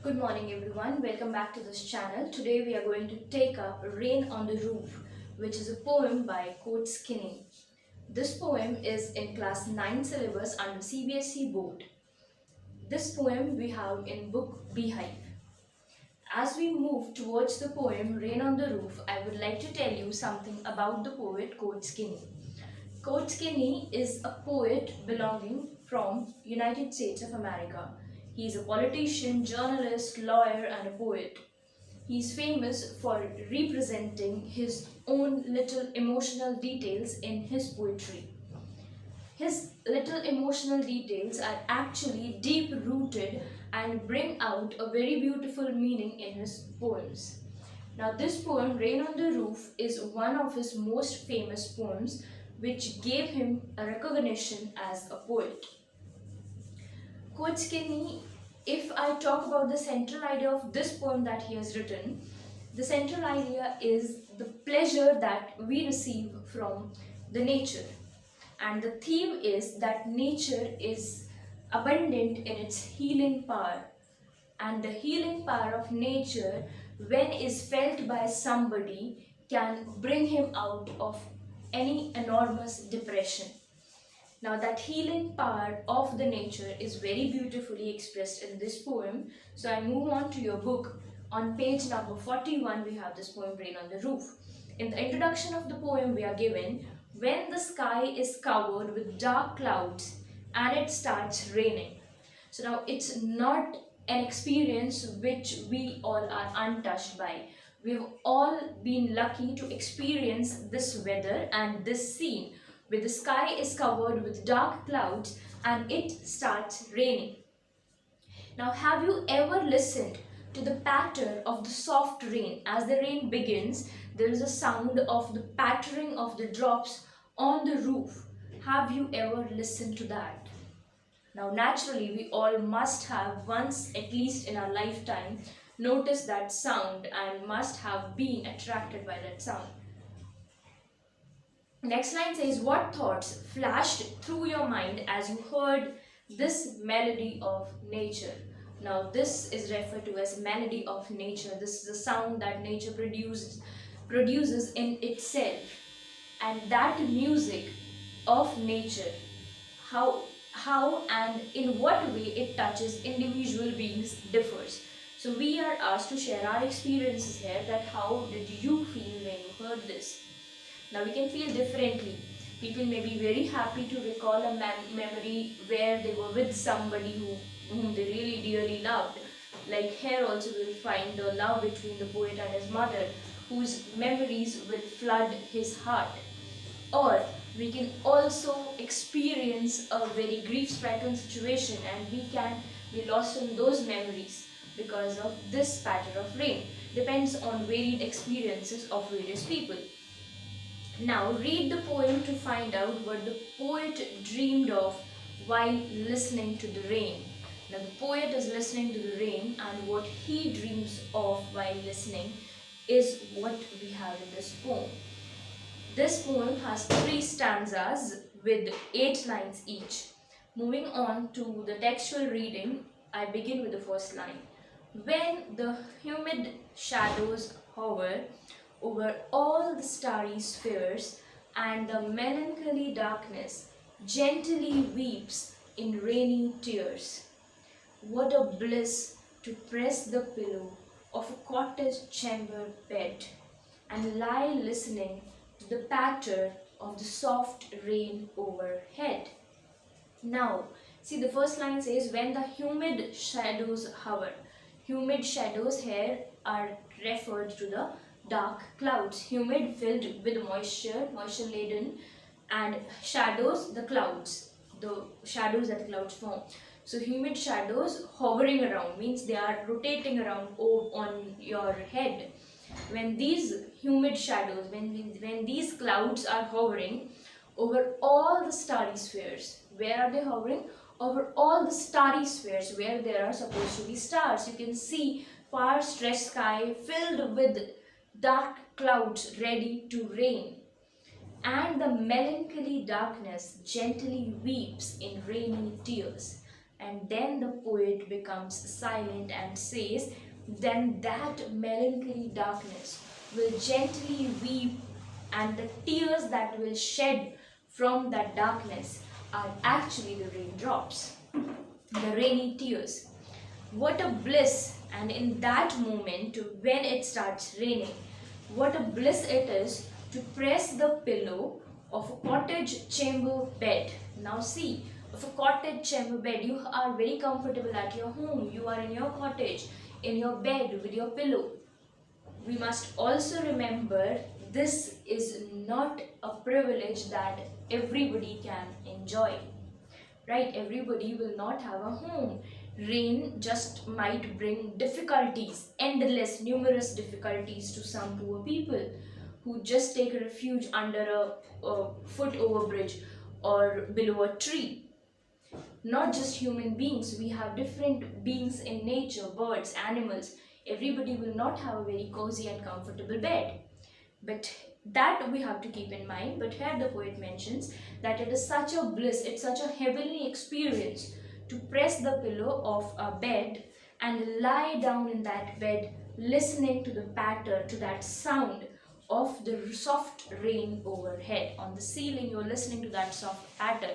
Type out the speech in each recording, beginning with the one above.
Good morning everyone, welcome back to this channel. Today we are going to take up Rain on the Roof, which is a poem by Coach Kinney. This poem is in class 9 syllabus under CBSE board. This poem we have in book Beehive. As we move towards the poem Rain on the Roof, I would like to tell you something about the poet Coach Kinney. Coach Kinney is a poet belonging from United States of America. He is a politician, journalist, lawyer and a poet. He is famous for representing his own little emotional details in his poetry. His little emotional details are actually deep rooted and bring out a very beautiful meaning in his poems. Now, this poem, Rain on the Roof, is one of his most famous poems, which gave him a recognition as a poet. Coach Kinney, if I talk about the central idea of this poem that he has written, the central idea is the pleasure that we receive from the nature. And the theme is that nature is abundant in its healing power. And the healing power of nature, when is felt by somebody, can bring him out of any enormous depression. Now that healing power of the nature is very beautifully expressed in this poem. So I move on to your book. On page number 41 we have this poem Rain on the Roof. In the introduction of the poem we are given, when the sky is covered with dark clouds and it starts raining. So now it's not an experience which we all are untouched by. We've all been lucky to experience this weather and this scene where the sky is covered with dark clouds and it starts raining. Now, have you ever listened to the patter of the soft rain? As the rain begins, there is a sound of the pattering of the drops on the roof. Have you ever listened to that? Now, naturally, we all must have once, at least in our lifetime, noticed that sound and must have been attracted by that sound. Next line says, what thoughts flashed through your mind as you heard this melody of nature? Now this is referred to as melody of nature. This is a sound that nature produces in itself. And that music of nature, how and in what way it touches individual beings differs. So we are asked to share our experiences here, that how did you feel when you heard this? Now we can feel differently. People may be very happy to recall a memory where they were with somebody whom they really dearly loved. Like here also we will find the love between the poet and his mother, whose memories will flood his heart. Or we can also experience a very grief-stricken situation and we can be lost in those memories because of this patter of rain. Depends on varied experiences of various people. Now read the poem to find out what the poet dreamed of while listening to the rain. Now the poet is listening to the rain and what he dreams of while listening is what we have in this poem. This poem has 3 stanzas with 8 lines each. Moving on to the textual reading, I begin with the first line. When the humid shadows hover over all the starry spheres, and the melancholy darkness gently weeps in rainy tears. What a bliss to press the pillow of a cottage chamber bed and lie listening to the patter of the soft rain overhead. Now, see the first line says, when the humid shadows hover. Humid shadows here are referred to the dark clouds. Humid, filled with moisture laden, and shadows, the clouds, the shadows that the clouds form. So humid shadows hovering around means they are rotating around on your head. When these humid shadows, when these clouds are hovering over all the starry spheres, where are they hovering? Over all the starry spheres where there are supposed to be stars. You can see far stretched sky filled with dark clouds ready to rain, and the melancholy darkness gently weeps in rainy tears. And then the poet becomes silent and says, then that melancholy darkness will gently weep, and the tears that will shed from that darkness are actually the raindrops, the rainy tears. What a bliss! And in that moment, when it starts raining, what a bliss it is to press the pillow of a cottage chamber bed. Now, see, of a cottage chamber bed, you are very comfortable at your home, you are in your cottage, in your bed with your pillow. We must also remember this is not a privilege that everybody can enjoy, right? Everybody will not have a home. Rain just might bring difficulties, endless, numerous difficulties to some poor people who just take refuge under a foot over bridge or below a tree. Not just human beings, we have different beings in nature, birds, animals. Everybody will not have a very cozy and comfortable bed. But that we have to keep in mind. But here the poet mentions that it is such a bliss, it's such a heavenly experience to press the pillow of a bed and lie down in that bed, listening to the patter, to that sound of the soft rain overhead. On the ceiling, you're listening to that soft patter.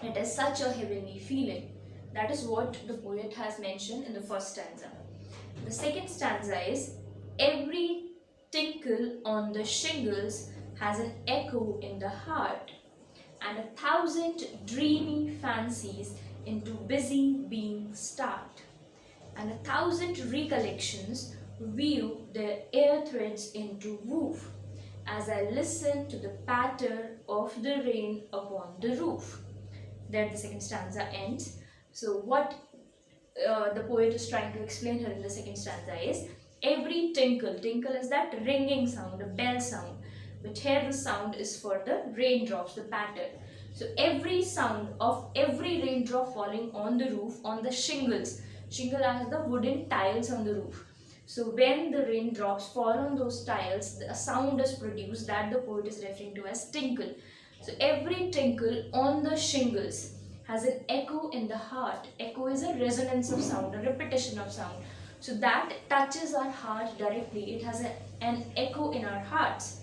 It is such a heavenly feeling. That is what the poet has mentioned in the first stanza. The second stanza is, every tinkle on the shingles has an echo in the heart, and 1,000 dreamy fancies into busy being start, and 1,000 recollections weave their air threads into woof, as I listen to the patter of the rain upon the roof. There the second stanza ends. So what the poet is trying to explain here in the second stanza is, every tinkle, tinkle is that ringing sound, a bell sound, but here the sound is for the raindrops, the patter. So every sound of every raindrop falling on the roof, on the shingles, shingle are the wooden tiles on the roof. So when the raindrops fall on those tiles, a sound is produced that the poet is referring to as tinkle. So every tinkle on the shingles has an echo in the heart. Echo is a resonance of sound, a repetition of sound. So that touches our heart directly. It has an echo in our hearts.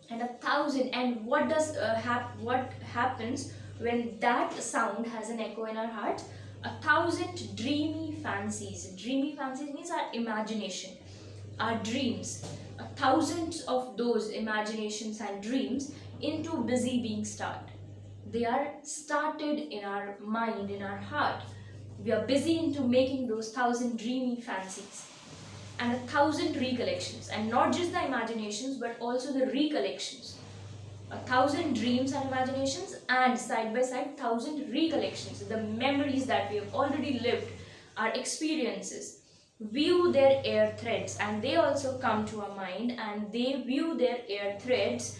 And 1,000. And what does what happens when that sound has an echo in our hearts? 1,000 dreamy fancies. Dreamy fancies means our imagination, our dreams. 1,000 of those imaginations and dreams into busy being start. They are started in our mind, in our heart. We are busy into making those 1,000 dreamy fancies and 1,000 recollections, and not just the imaginations but also the recollections. 1,000 dreams and imaginations, and side by side 1,000 recollections, the memories that we have already lived, our experiences. View their air threads, and they also come to our mind, and they view their air threads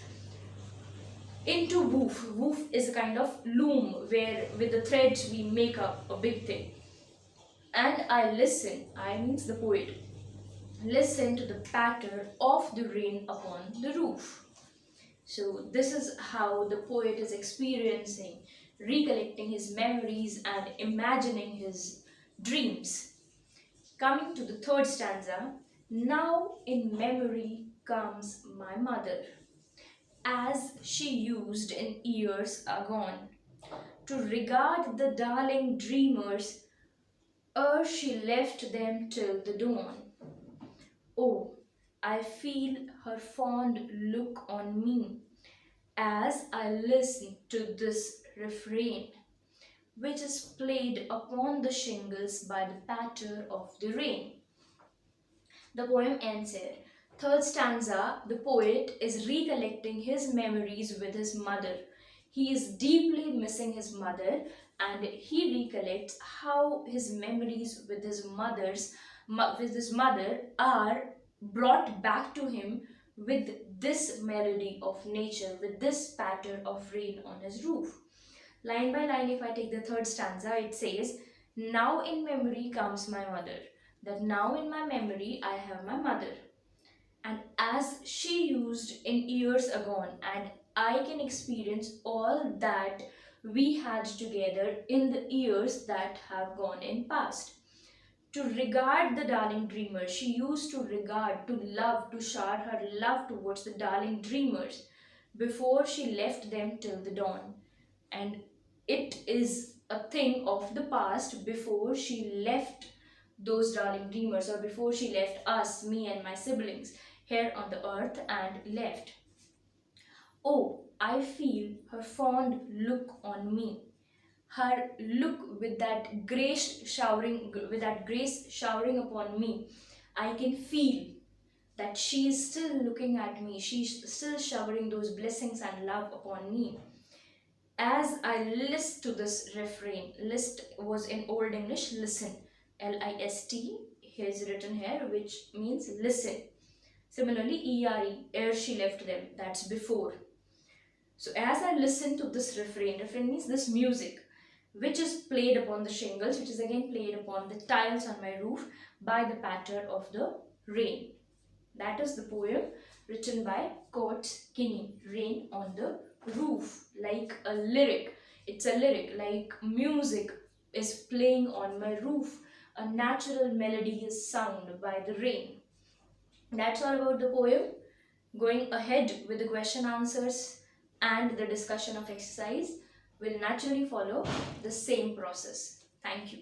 into woof. Woof is a kind of loom where with the threads we make up a big thing. And I listen, I means the poet, listen to the patter of the rain upon the roof. So this is how the poet is experiencing, recollecting his memories and imagining his dreams. Coming to the third stanza, now in memory comes my mother, as she used in years agone, to regard the darling dreamers ere she left them till the dawn. Oh, I feel her fond look on me as I listen to this refrain, which is played upon the shingles by the patter of the rain. The poem ends here. Third stanza, the poet is recollecting his memories with his mother. He is deeply missing his mother, and he recollects how his memories with his mother are brought back to him with this melody of nature, with this patter of rain on his roof. Line by line, if I take the third stanza, it says, now in memory comes my mother. That now in my memory I have my mother, and as she used in years agone, and I can experience all that we had together in the years that have gone in past. To regard the darling dreamer, she used to regard, to love, to shower her love towards the darling dreamers before she left them till the dawn. And it is a thing of the past before she left those darling dreamers, or before she left us, me and my siblings, here on the earth and left. Oh, I feel her fond look on me, her look with that grace showering upon me. I can feel that she is still looking at me, she's still showering those blessings and love upon me. As I list to this refrain, list was in Old English listen, List, here is written here, which means listen. Similarly, ere she left them, that's before. So as I listen to this refrain means this music, which is played upon the shingles, which is again played upon the tiles on my roof by the patter of the rain. That is the poem written by Coates Kinney, Rain on the Roof, like a lyric. It's a lyric, like music is playing on my roof. A natural melody is sung by the rain. That's all about the poem. Going ahead with the question answers and the discussion of exercise will naturally follow the same process. Thank you.